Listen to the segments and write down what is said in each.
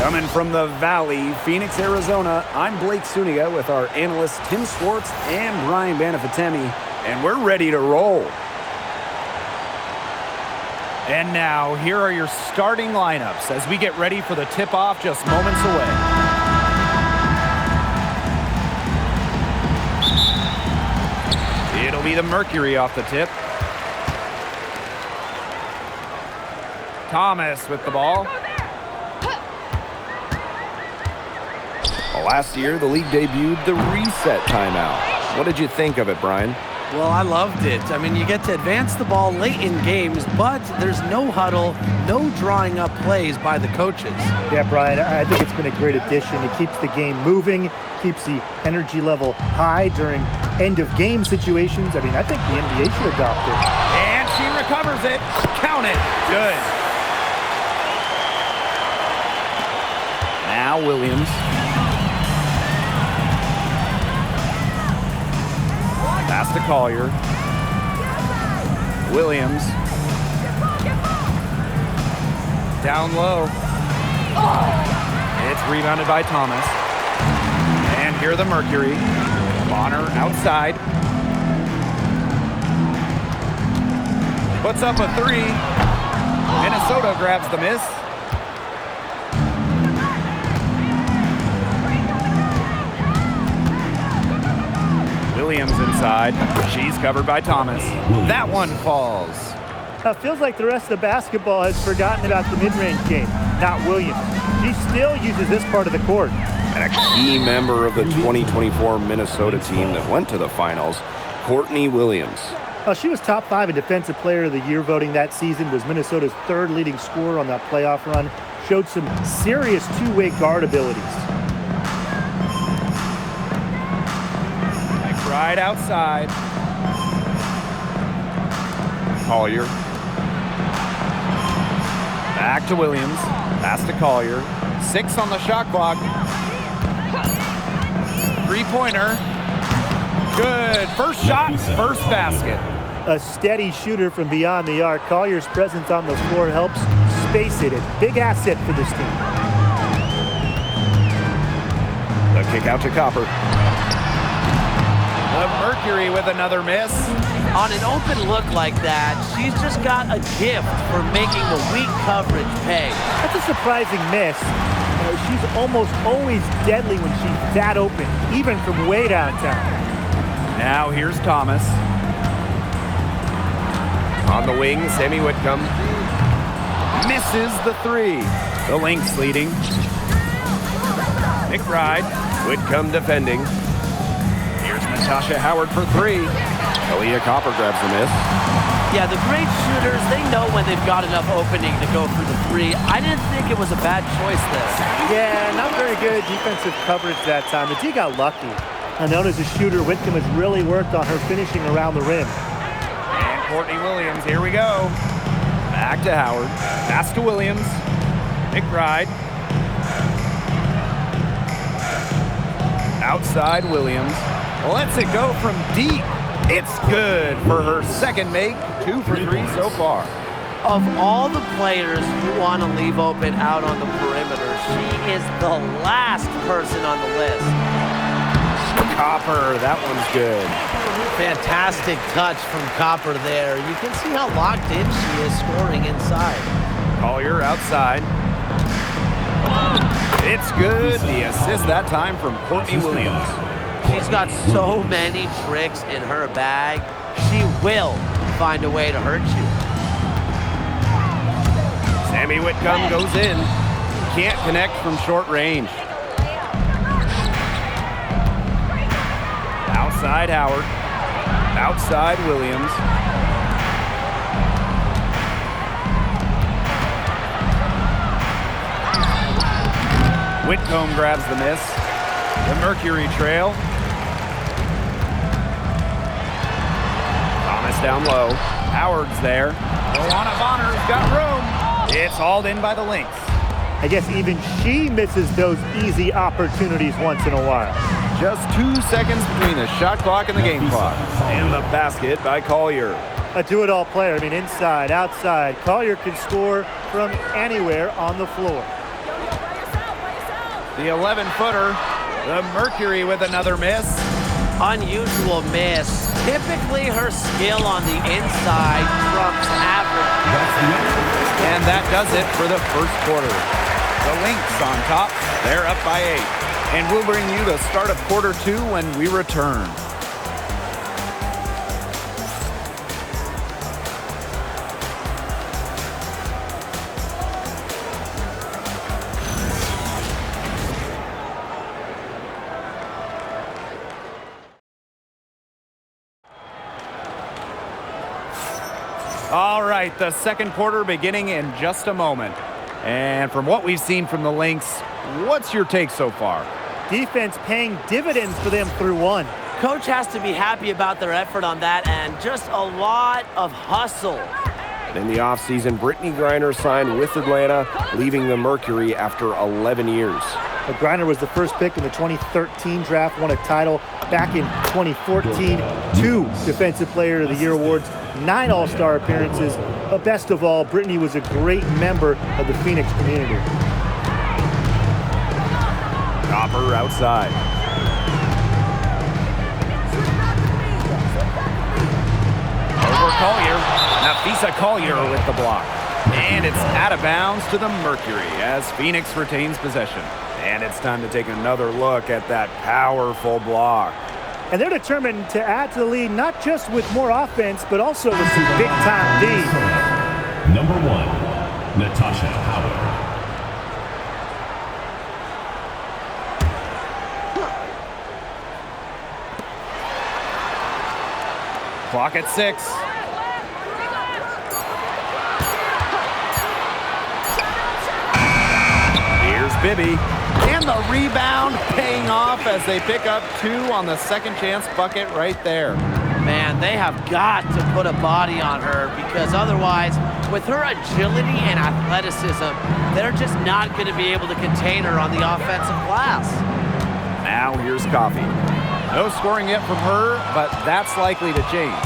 Coming from the Valley, Phoenix, Arizona, I'm Blake Suniga with our analysts Tim Swartz and Brian Banafitemi, and we're ready to roll. And now, here are your starting lineups as we get ready for the tip-off just moments away. It'll be the Mercury off the tip. Thomas with the ball. Last year, the league debuted the reset timeout. What did you think of it, Brian? Well, I loved it. I mean, you get to advance the ball late in games, but there's no huddle, no drawing up plays by the coaches. Yeah, Brian, I think it's been a great addition. It keeps the game moving, keeps the energy level high during end-of-game situations. I mean, I think the NBA should adopt it. And she recovers it. Count it. Good. Now Williams. Pass to Collier. Williams. Down low. It's rebounded by Thomas. And here the Mercury. Bonner outside. Puts up a three. Minnesota grabs the miss. Williams inside. She's covered by Thomas. That one falls. Feels like the rest of the basketball has forgotten about the mid-range game, not Williams. She still uses this part of the court. And a key member of the 2024 Minnesota team that went to the finals, Courtney Williams. She was top 5 in Defensive Player of the Year voting that season, was Minnesota's 3rd leading scorer on that playoff run, showed some serious two-way guard abilities. Right outside. Collier. Back to Williams. Pass to Collier. 6 on the shot clock. Three-pointer. Good. First shot, first basket. A steady shooter from beyond the arc. Collier's presence on the floor helps space it. A big asset for this team. The kick out to Copper. The Mercury with another miss. On an open look like that, she's just got a gift for making the weak coverage pay. That's a surprising miss. She's almost always deadly when she's that open, even from way downtown. Now here's Thomas. On the wing, Sammy Whitcomb. Misses the three. The Lynx leading. McBride. Whitcomb defending. Natasha Howard for three. Aaliyah Copper grabs the miss. Yeah, the great shooters, they know when they've got enough opening to go for the three. I didn't think it was a bad choice there. Yeah, not very good defensive coverage that time. The D got lucky. Known as a shooter, Whitcomb has really worked on her finishing around the rim. And Courtney Williams, here we go. Back to Howard. Pass to Williams. McBride. Outside Williams. Lets it go from deep. It's good for her second make. 2 for 3 so far. Of all the players you want to leave open out on the perimeter, she is the last person on the list. Copper, that one's good. Fantastic touch from Copper there. You can see how locked in she is scoring inside. Collier outside. It's good. The assist that time from Courtney Williams. She's got so many tricks in her bag. She will find a way to hurt you. Sammy Whitcomb goes in. Can't connect from short range. Outside Howard. Outside Williams. Whitcomb grabs the miss. The Mercury trail. Thomas down low. Howard's there. Luana Bonner's got room. It's hauled in by the Lynx. I guess even she misses those easy opportunities once in a while. Just 2 seconds between the shot clock and the game clock. And the basket by Collier. A do-it-all player. I mean, inside, outside. Collier can score from anywhere on the floor. The 11-footer. The Mercury with another miss. Unusual miss. Typically, her skill on the inside trumps average. And that does it for the first quarter. The Lynx on top. They're up by 8. And we'll bring you the start of quarter 2 when we return. All right, the second quarter beginning in just a moment. And from what we've seen from the Lynx, what's your take so far? Defense paying dividends for them through 1. Coach has to be happy about their effort on that and just a lot of hustle. In the offseason, Brittany Griner signed with Atlanta, leaving the Mercury after 11 years. Griner was the first pick in the 2013 draft, won a title back in 2014, 2 Defensive Player of the Year awards, 9 All-Star appearances. But best of all, Brittany was a great member of the Phoenix community. Copper outside. Over Collier. Nafisa Collier with the block. And it's out of bounds to the Mercury as Phoenix retains possession. And it's time to take another look at that powerful block. And they're determined to add to the lead, not just with more offense, but also with some big-time D. Number 1, Natasha Howard. Clock at 6. Here's Bibby. And the rebound paying off as they pick up 2 on the second chance bucket right there. Man, they have got to put a body on her because otherwise, with her agility and athleticism, they're just not going to be able to contain her on the offensive glass. Now here's Coffee. No scoring yet from her, but that's likely to change.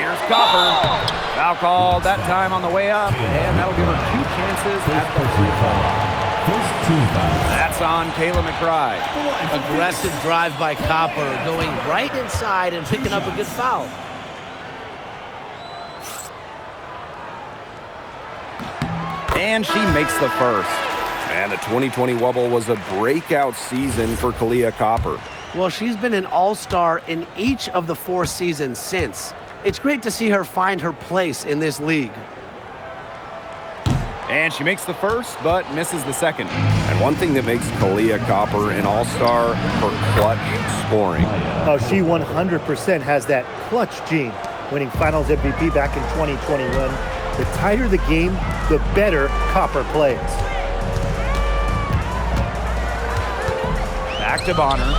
Here's Copper. Foul called that time on the way up, and that'll give her 2 chances at the free throw. That's on Kayla McBride. Aggressive drive by Copper, going right inside and picking up a good foul. And she makes the first. And the 2020 Wubble was a breakout season for Kalia Copper. Well, she's been an all-star in each of the 4 seasons since. It's great to see her find her place in this league. And she makes the first, but misses the second. And one thing that makes Kalia Copper an all-star, her clutch scoring. Oh, she 100% has that clutch gene, winning Finals MVP back in 2021. The tighter the game, the better Copper plays. Back to Bonner.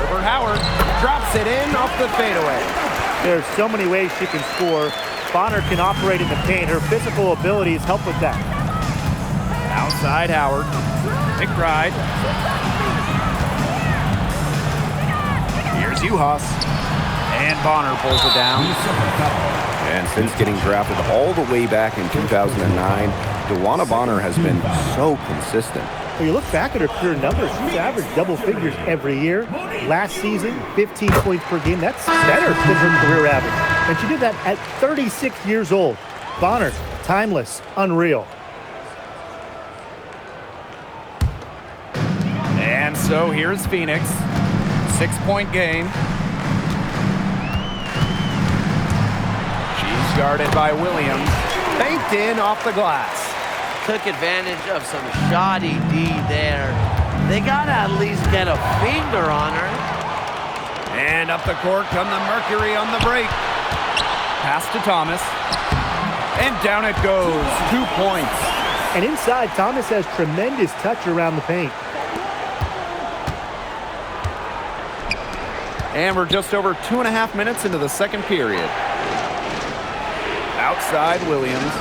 Over Howard. Drops it in off the fadeaway. There's so many ways she can score. Bonner can operate in the paint. Her physical abilities help with that. Outside Howard. McBride. Here's Uhas. And Bonner pulls it down. And since getting drafted all the way back in 2009, DeWanna Bonner has been so consistent. When you look back at her career numbers, she's averaged double figures every year. Last season, 15 points per game. That's better than her career average. And she did that at 36 years old. Bonner, timeless, unreal. And so here's Phoenix. 6-point game. She's guarded by Williams. Banked in off the glass. Took advantage of some shoddy D there. They got to at least get a finger on her. And up the court come the Mercury on the break. Pass to Thomas. And down it goes. 2 points. And inside, Thomas has tremendous touch around the paint. And we're just over 2.5 minutes into the second period. Outside Williams.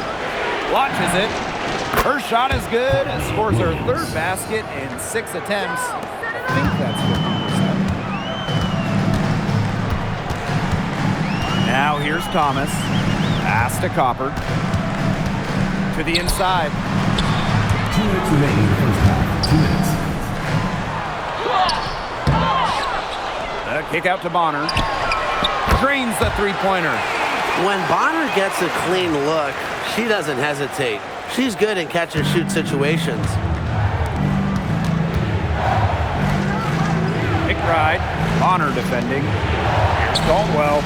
Launches it. Her shot is good and scores her 3rd basket in 6 attempts. I think that's 50%. Now here's Thomas. Pass to Copper. To the inside. 2 minutes remaining in the first half. 2 minutes. The kick out to Bonner. Drains the three-pointer. When Bonner gets a clean look, she doesn't hesitate. She's good in catch-and-shoot situations. McBride. Bonner defending. Here's Caldwell.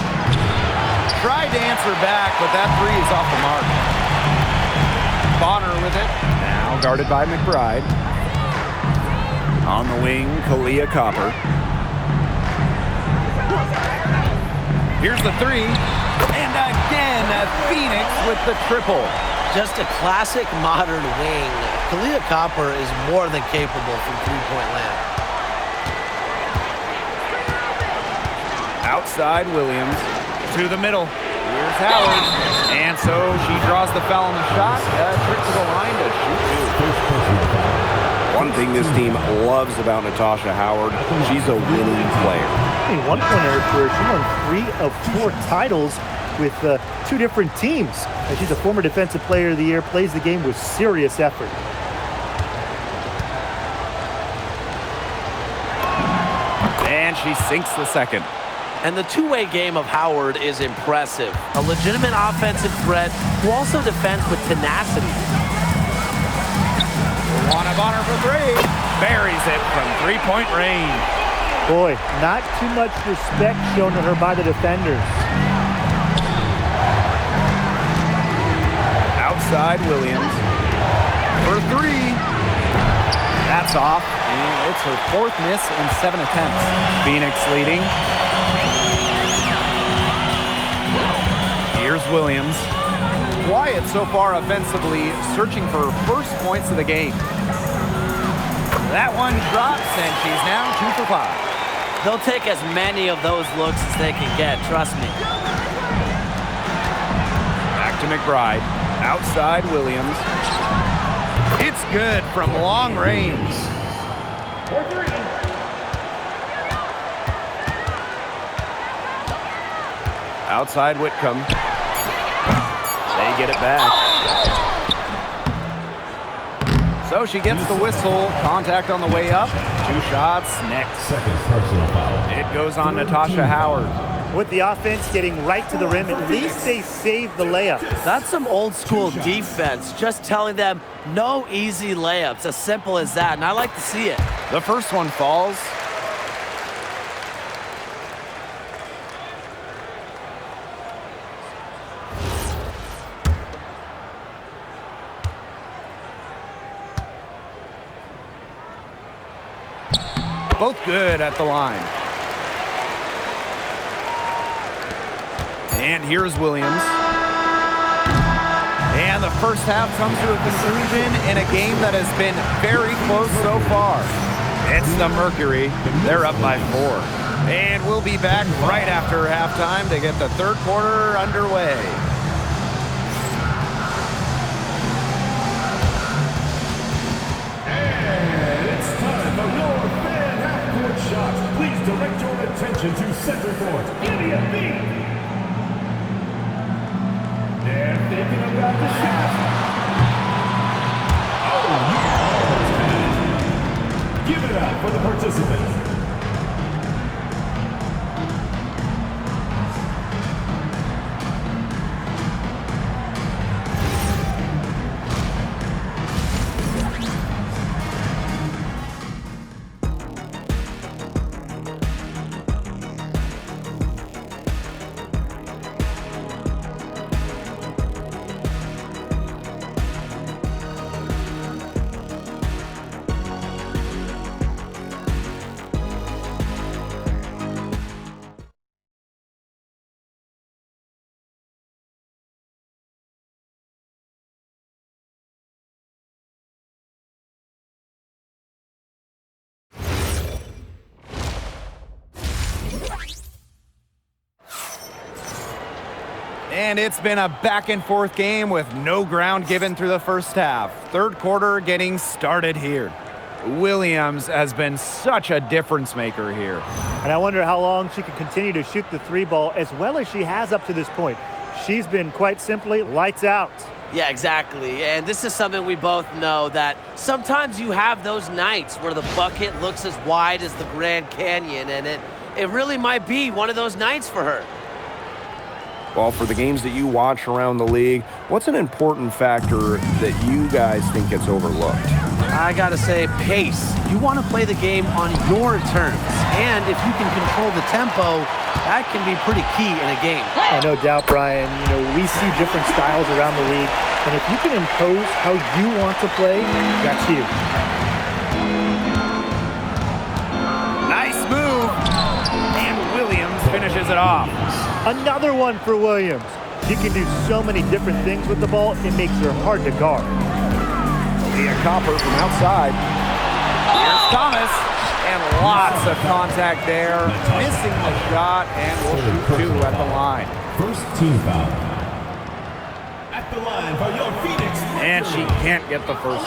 Tried to answer back, but that three is off the mark. Bonner with it. Now guarded by McBride. On the wing, Kalia Copper. Here's the three. And again, Phoenix with the triple. Just a classic modern wing. Kalia Copper is more than capable from three-point land. Outside Williams to the middle. Here's Howard. And so she draws the foul on the shot. Trick to the line to shoot. One thing this team loves about Natasha Howard, she's a winning player. In one-point career, she won 3 of 4 titles with 2 different teams. And she's a former Defensive Player of the Year, plays the game with serious effort. And she sinks the second. And the two-way game of Howard is impressive. A legitimate offensive threat who also defends with tenacity. Luana Bonner for three. Buries it from three-point range. Boy, not too much respect shown to her by the defenders. Outside Williams for three. That's off. And it's her 4th miss in 7 attempts. Phoenix leading. Here's Williams. Quiet so far offensively, searching for her first points of the game. That one drops, and she's now 2 for 5. They'll take as many of those looks as they can get, trust me. Back to McBride. Outside Williams. It's good from long range. Outside Whitcomb. They get it back. So she gets the whistle. Contact on the way up. 2 shots next. Second personal foul. It goes on Natasha Howard. With the offense getting right to the rim, at least they saved the layup. That's some old school defense, just telling them no easy layups, as simple as that, and I like to see it. The first one falls. Both good at the line. And here's Williams. And the first half comes to a conclusion in a game that has been very close so far. It's the Mercury. They're up by 4. And we'll be back right after halftime to get the third quarter underway. And it's time for your fan half-court shot. Please direct your attention to center court. Give me a beat. They're thinking about the shot. Oh, yeah. Give it up for the participants. And it's been a back-and-forth game with no ground given through the first half. Third quarter getting started here. Williams has been such a difference maker here. And I wonder how long she can continue to shoot the 3 ball as well as she has up to this point. She's been quite simply lights out. Yeah, exactly. And this is something we both know, that sometimes you have those nights where the bucket looks as wide as the Grand Canyon, and it really might be one of those nights for her. Well, for the games that you watch around the league, what's an important factor that you guys think gets overlooked? I gotta say, pace. You want to play the game on your terms, and if you can control the tempo, that can be pretty key in a game. No doubt, Brian. We see different styles around the league, and if you can impose how you want to play, that's you. Nice move. And Williams finishes it off. Another one for Williams. She can do so many different things with the ball, it makes her hard to guard. Leah Copper from outside. Here's Thomas. And lots of contact there. Missing the shot, and will shoot two at the line. First team foul. At the line for your Phoenix. And she can't get the first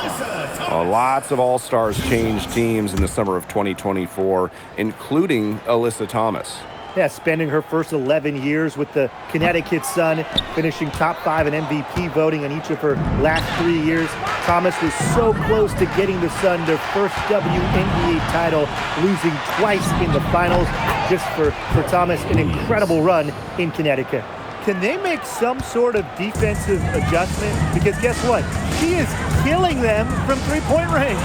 one. Lots of All-Stars changed teams in the summer of 2024, including Alyssa Thomas. Yeah, spending her first 11 years with the Connecticut Sun, finishing top 5 in MVP voting in each of her last 3 years. Thomas was so close to getting the Sun their first WNBA title, losing twice in the finals. Just for Thomas, an incredible run in Connecticut. Can they make some sort of defensive adjustment? Because guess what? She is killing them from three-point range.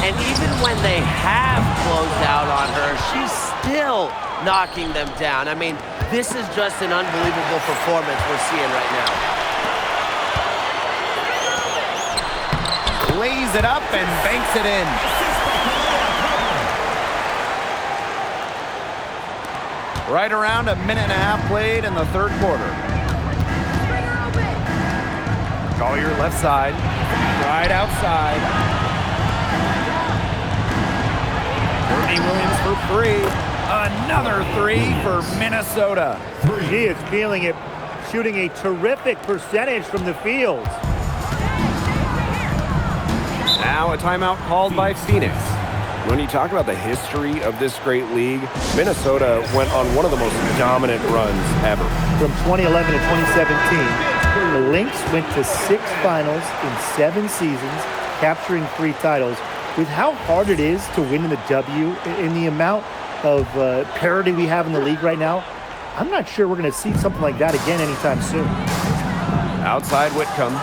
And even when they have closed out on her, she's still knocking them down. I mean, this is just an unbelievable performance we're seeing right now. Lays it up and banks it in. Right around a minute and a half played in the third quarter. Collier left side, right outside. Courtney Williams for three. Another three for Minnesota. She is feeling it, shooting a terrific percentage from the field. Now a timeout called by Phoenix. When you talk about the history of this great league, Minnesota went on one of the most dominant runs ever. From 2011 to 2017, the Lynx went to 6 finals in 7 seasons, capturing 3 titles. With how hard it is to win in the W, in the amount of parity we have in the league right now, I'm not sure we're going to see something like that again anytime soon. Outside Whitcomb.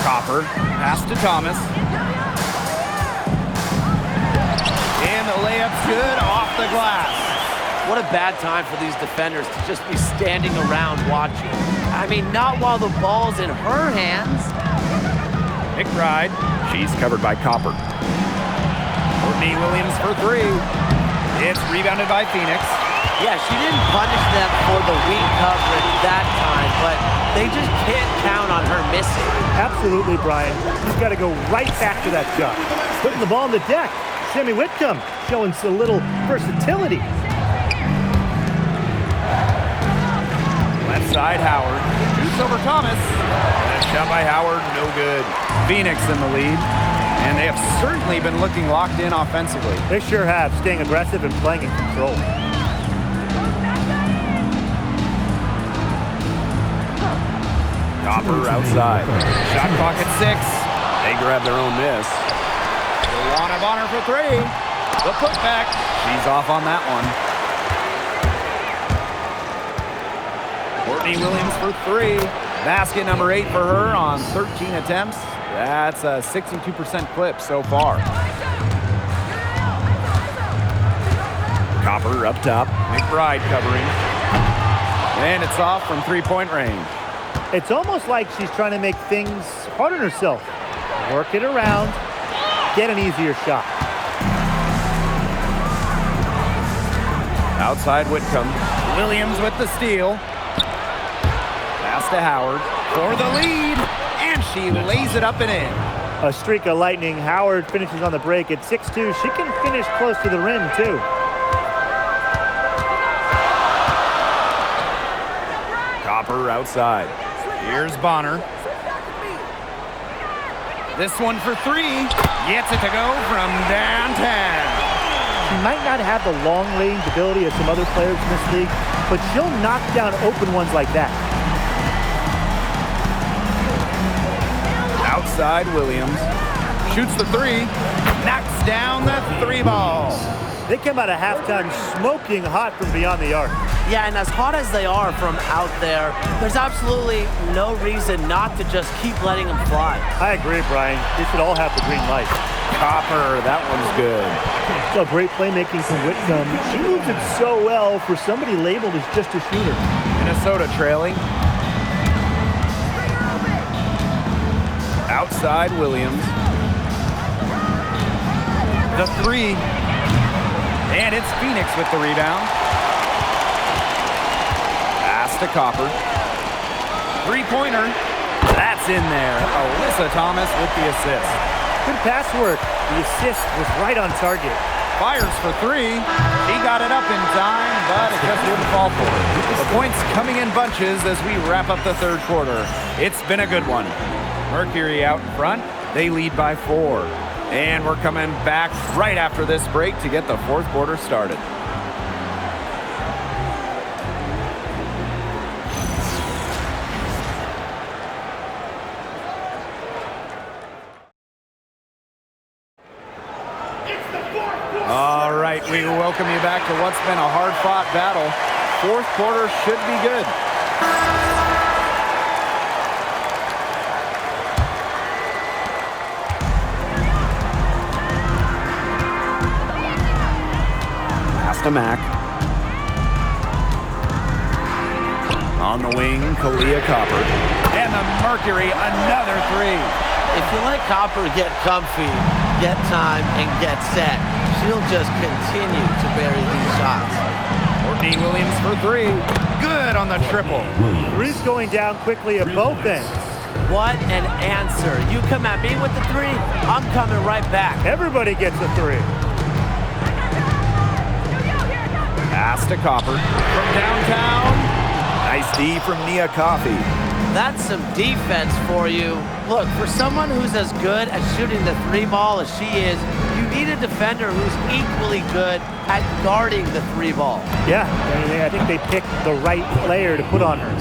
Copper, pass to Thomas. And the layup's good off the glass. What a bad time for these defenders to just be standing around watching. I mean, not while the ball's in her hands. McBride. She's covered by Copper. Courtney Williams for three. It's rebounded by Phoenix. Yeah, she didn't punish them for the weak coverage that time, but they just can't count on her missing. Absolutely, Brian. She's got to go right back to that shot. Putting the ball on the deck. Sammy Whitcomb showing a little versatility. Left side, Howard. Shoots over Thomas. And a shot by Howard, no good. Phoenix in the lead. And they have certainly been looking locked in offensively. They sure have, staying aggressive and playing in control. Copper outside. Shot clock at 6. They grab their own miss. Luana Bonner for three. The putback. She's off on that one. Courtney Williams for three. Basket number 8 for her on 13 attempts. That's a 62% clip so far. Copper up top. McBride covering. And it's off from three-point range. It's almost like she's trying to make things hard on herself. Work it around, get an easier shot. Outside Whitcomb. Williams with the steal. Pass to Howard for the lead. And she lays it up and in. A streak of lightning. Howard finishes on the break at 6'2". She can finish close to the rim, too. Copper outside. Here's Bonner. This one for three. Gets it to go from downtown. She might not have the long range ability of some other players in this league, but she'll knock down open ones like that. Outside Williams. Shoots the three. Knocks down the three ball. They come out of halftime smoking hot from beyond the arc. Yeah, and as hot as they are from out there, there's absolutely no reason not to just keep letting them fly. I agree, Brian. They should all have the green light. Copper, that one's good. So great playmaking from Whitcomb. She moves it so well for somebody labeled as just a shooter. Minnesota trailing. Outside Williams. The three. And it's Phoenix with the rebound. Pass to Copper. Three-pointer. That's in there. Alyssa Thomas with the assist. Good pass work. The assist was right on target. Fires for three. He got it up in time, but it just wouldn't fall for it. The points coming in bunches as we wrap up the third quarter. It's been a good one. Mercury out in front. They lead by 4. And we're coming back right after this break to get the fourth quarter started. All right, we welcome you back to what's been a hard-fought battle. Fourth quarter should be good. To Mac. On the wing, Kalia Copper. And the Mercury, another three. If you let Copper get comfy, get time, and get set, she'll just continue to bury these shots. Courtney Williams for three. Good on the triple. Three's going down quickly at both ends. What an answer. You come at me with the three, I'm coming right back. Everybody gets a three. Pass to Copper from downtown. Nice D from Nia Coffey. That's some defense for you. Look, for someone who's as good at shooting the three ball as she is, you need a defender who's equally good at guarding the three ball. Yeah, I think they picked the right player to put on her.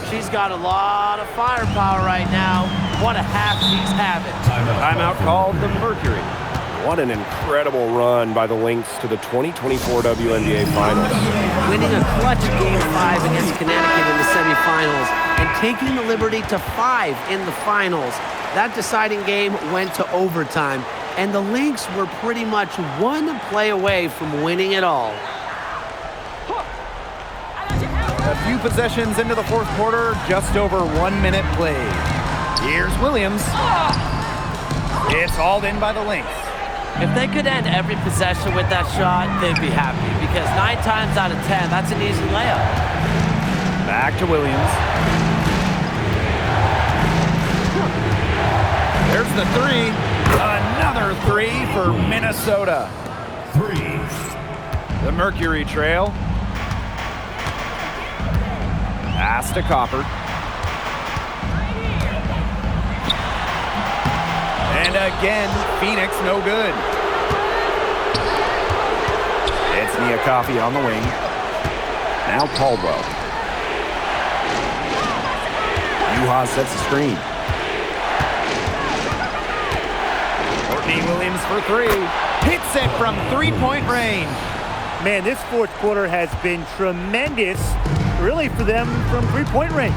She's got a lot of firepower right now. What a half she's having. Timeout called the Mercury. What an incredible run by the Lynx to the 2024 WNBA Finals. Winning a clutch Game 5 against Connecticut in the semifinals and taking the Liberty to 5 in the finals. That deciding game went to overtime, and the Lynx were pretty much one play away from winning it all. A few possessions into the fourth quarter, just over 1 minute played. Here's Williams. It's hauled in by the Lynx. If they could end every possession with that shot, they'd be happy, because 9 times out of 10, that's an easy layup. Back to Williams. There's the three. Another three for Minnesota. 3. The Mercury trail. Pass to Copper. And again, Phoenix no good. It's Nia Coffey on the wing. Now Caldwell. Yuha sets the screen. Courtney Williams for three. Hits it from three-point range. Man, this fourth quarter has been tremendous, really, for them from three-point range.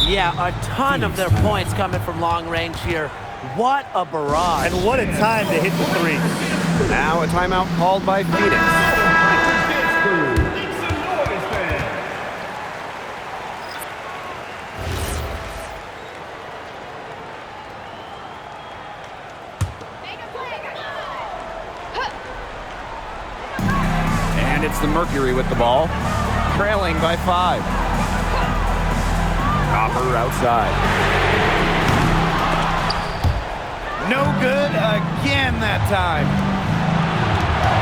Yeah, a ton of their points coming from long range here. What a barrage. And what a time to hit the three. Now a timeout called by Phoenix. And it's the Mercury with the ball, trailing by 5. Copper outside. No good again that time.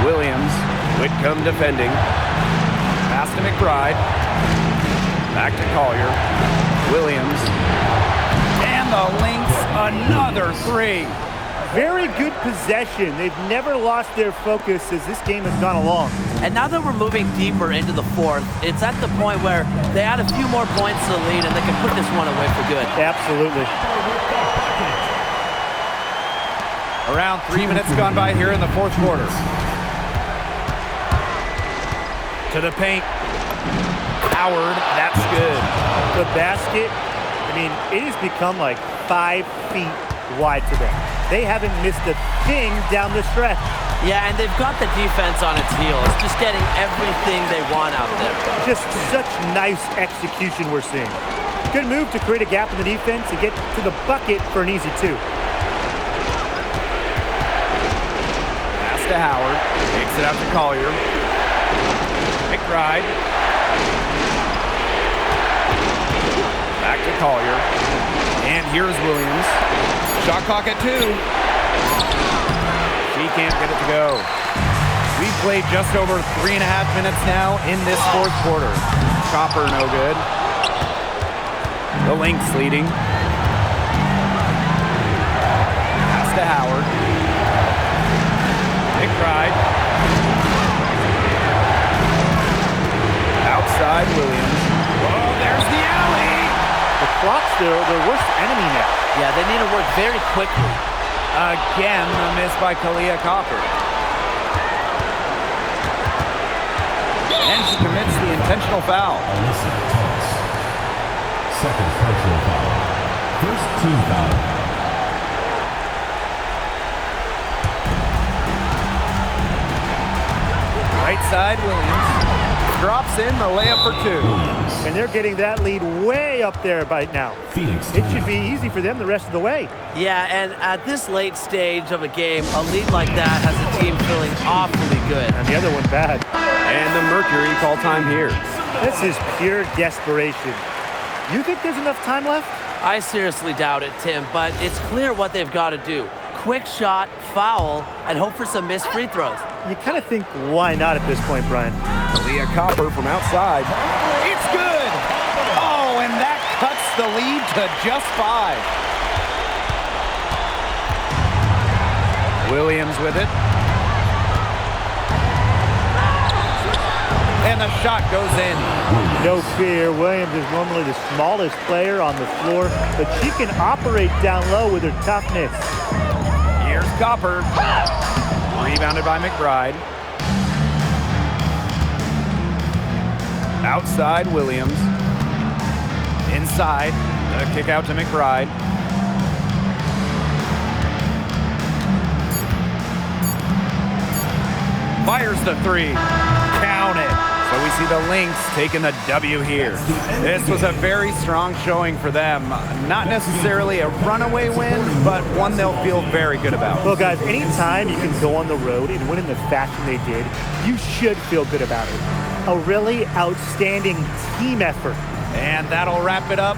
Williams, Whitcomb defending. Pass to McBride. Back to Collier. Williams. And the Lynx, another three. Very good possession. They've never lost their focus as this game has gone along. And now that we're moving deeper into the fourth, it's at the point where they add a few more points to the lead and they can put this one away for good. Absolutely. Around 3 minutes gone by here in the fourth quarter. To the paint. Howard, that's good. The basket, I mean, it has become like 5 feet wide to them. They haven't missed a thing down the stretch. Yeah, and they've got the defense on its heels, just getting everything they want out there. Just such nice execution we're seeing. Good move to create a gap in the defense and get to the bucket for an easy 2. Pass to Howard. Takes it out to Collier. McBride. Back to Collier. And here's Williams. Shot clock at 2. He can't get it to go. We've played just over 3.5 minutes now in this fourth quarter. Copper, no good. The Lynx leading. Pass to Howard. McBride. Outside Williams. Oh, there's the alley. The clock's their worst enemy now. Yeah, they need to work very quickly. Again, a miss by Kalia Copper. And she commits the intentional foul. Alyssa Thomas. Second personal foul. First team foul. Right side, Williams. Drops in the layup for 2. And they're getting that lead way up there by now. Phoenix. It should be easy for them the rest of the way. Yeah, and at this late stage of a game, a lead like that has a team feeling awfully good. And the other one bad. And the Mercury call time here. This is pure desperation. You think there's enough time left? I seriously doubt it, Tim, but it's clear what they've got to do. Quick shot, foul, and hope for some missed free throws. You kind of think, why not at this point, Brian? Kalia Copper from outside. It's good! Oh, and that cuts the lead to just 5. Williams with it. And the shot goes in. No fear, Williams is normally the smallest player on the floor, but she can operate down low with her toughness. Here's Copper. Rebounded by McBride. Outside, Williams. Inside, the kick out to McBride. Fires the 3. Count it. So we see the Lynx taking the W here. This was a very strong showing for them. Not necessarily a runaway win, but one they'll feel very good about. Well, guys, anytime you can go on the road and win in the fashion they did, you should feel good about it. A really outstanding team effort. And that'll wrap it up